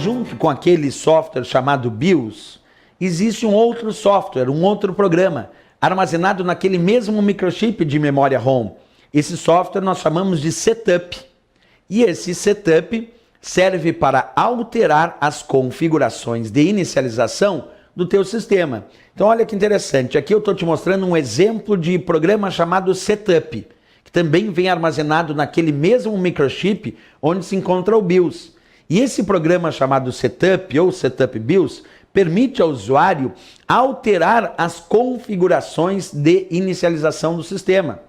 junto com aquele software chamado BIOS, existe um outro software, um outro programa, armazenado naquele mesmo microchip de memória ROM. Esse software nós chamamos de setup. E esse setup serve para alterar as configurações de inicialização do teu sistema. Então olha que interessante, aqui eu estou te mostrando um exemplo de programa chamado setup, que também vem armazenado naquele mesmo microchip onde se encontra o BIOS. E esse programa chamado setup ou setup BIOS permite ao usuário alterar as configurações de inicialização do sistema.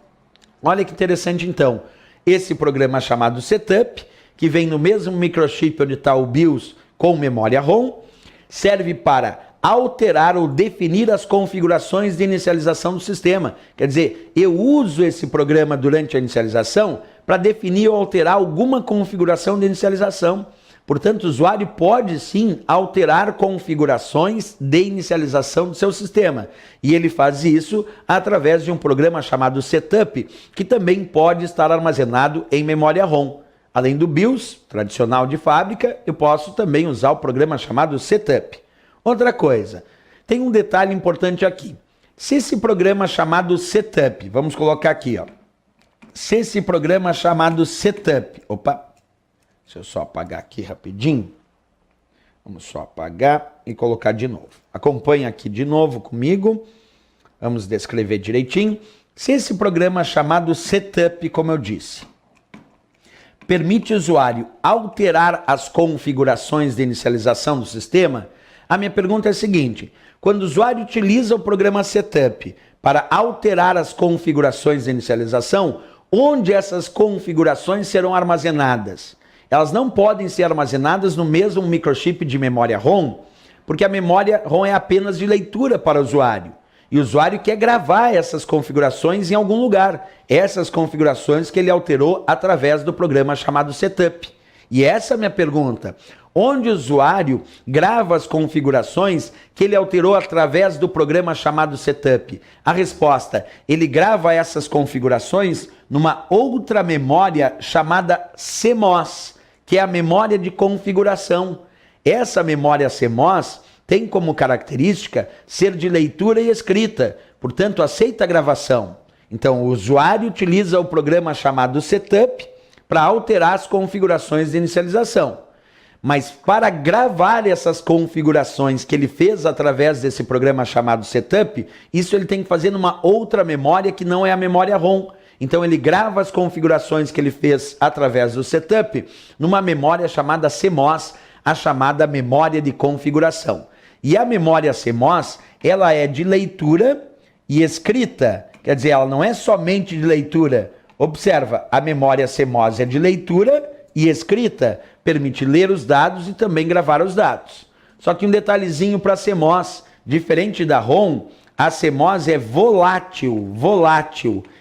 Olha que interessante então, esse programa chamado setup, que vem no mesmo microchip onde está o BIOS com memória ROM, serve para alterar ou definir as configurações de inicialização do sistema. Quer dizer, eu uso esse programa durante a inicialização para definir ou alterar alguma configuração de inicialização. Portanto, o usuário pode sim alterar configurações de inicialização do seu sistema. E ele faz isso através de um programa chamado setup, que também pode estar armazenado em memória ROM. Além do BIOS, tradicional de fábrica, eu posso também usar o programa chamado setup. Outra coisa, tem um detalhe importante aqui. Se esse programa chamado setup, vamos colocar aqui, ó. Se esse programa chamado setup, deixa eu só apagar aqui rapidinho. Vamos só apagar e colocar de novo. Acompanha aqui de novo comigo. Vamos descrever direitinho. Se esse programa chamado setup, como eu disse, permite ao usuário alterar as configurações de inicialização do sistema, a minha pergunta é a seguinte: quando o usuário utiliza o programa setup para alterar as configurações de inicialização, onde essas configurações serão armazenadas? Elas não podem ser armazenadas no mesmo microchip de memória ROM, porque a memória ROM é apenas de leitura para o usuário. E o usuário quer gravar essas configurações em algum lugar. Essas configurações que ele alterou através do programa chamado setup. E essa é a minha pergunta. Onde o usuário grava as configurações que ele alterou através do programa chamado setup? A resposta, ele grava essas configurações numa outra memória chamada CMOS, que é a memória de configuração. Essa memória CMOS tem como característica ser de leitura e escrita, portanto aceita a gravação. Então o usuário utiliza o programa chamado setup para alterar as configurações de inicialização. Mas para gravar essas configurações que ele fez através desse programa chamado setup, isso ele tem que fazer numa outra memória que não é a memória ROM. Então ele grava as configurações que ele fez através do setup numa memória chamada CMOS, a chamada memória de configuração. E a memória CMOS, ela é de leitura e escrita. Quer dizer, ela não é somente de leitura. Observa, a memória CMOS é de leitura e escrita, permite ler os dados e também gravar os dados. Só que um detalhezinho para a CMOS, diferente da ROM, a CMOS é volátil.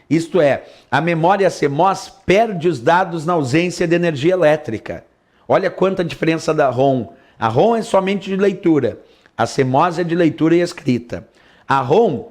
Isto é, a memória CMOS perde os dados na ausência de energia elétrica. Olha quanta diferença da ROM. A ROM é somente de leitura, a CMOS é de leitura e escrita. A ROM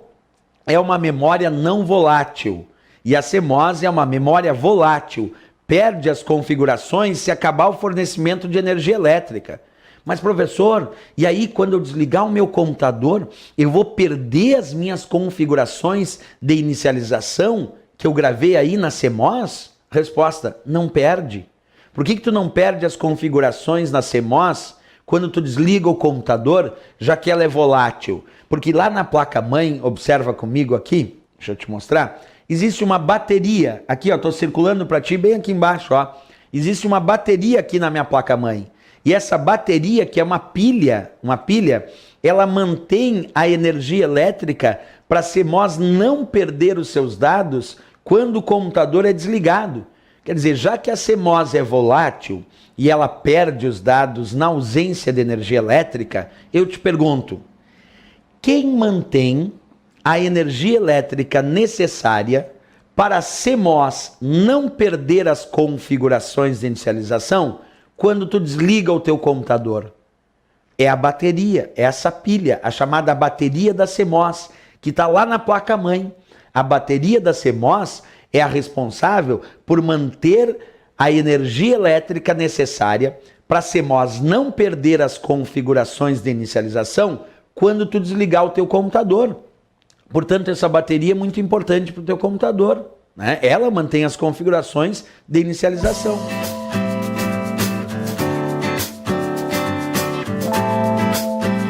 é uma memória não volátil e a CMOS é uma memória volátil. Perde as configurações se acabar o fornecimento de energia elétrica. Mas professor, e aí quando eu desligar o meu computador, eu vou perder as minhas configurações de inicialização que eu gravei aí na CMOS? Resposta, não perde. Por que tu não perde as configurações na CMOS quando tu desliga o computador, já que ela é volátil? Porque lá na placa-mãe, observa comigo aqui, deixa eu te mostrar, existe uma bateria, aqui ó, estou circulando para ti bem aqui embaixo, ó. Existe uma bateria aqui na minha placa-mãe. E essa bateria, que é uma pilha, ela mantém a energia elétrica para a CMOS não perder os seus dados quando o computador é desligado. Quer dizer, já que a CMOS é volátil e ela perde os dados na ausência de energia elétrica, eu te pergunto, quem mantém a energia elétrica necessária para a CMOS não perder as configurações de inicialização quando tu desliga o teu computador? É a bateria, é essa pilha, a chamada bateria da CMOS, que está lá na placa-mãe. A bateria da CMOS é a responsável por manter a energia elétrica necessária para a CMOS não perder as configurações de inicialização quando tu desligar o teu computador. Portanto, essa bateria é muito importante para o teu computador, né? Ela mantém as configurações de inicialização.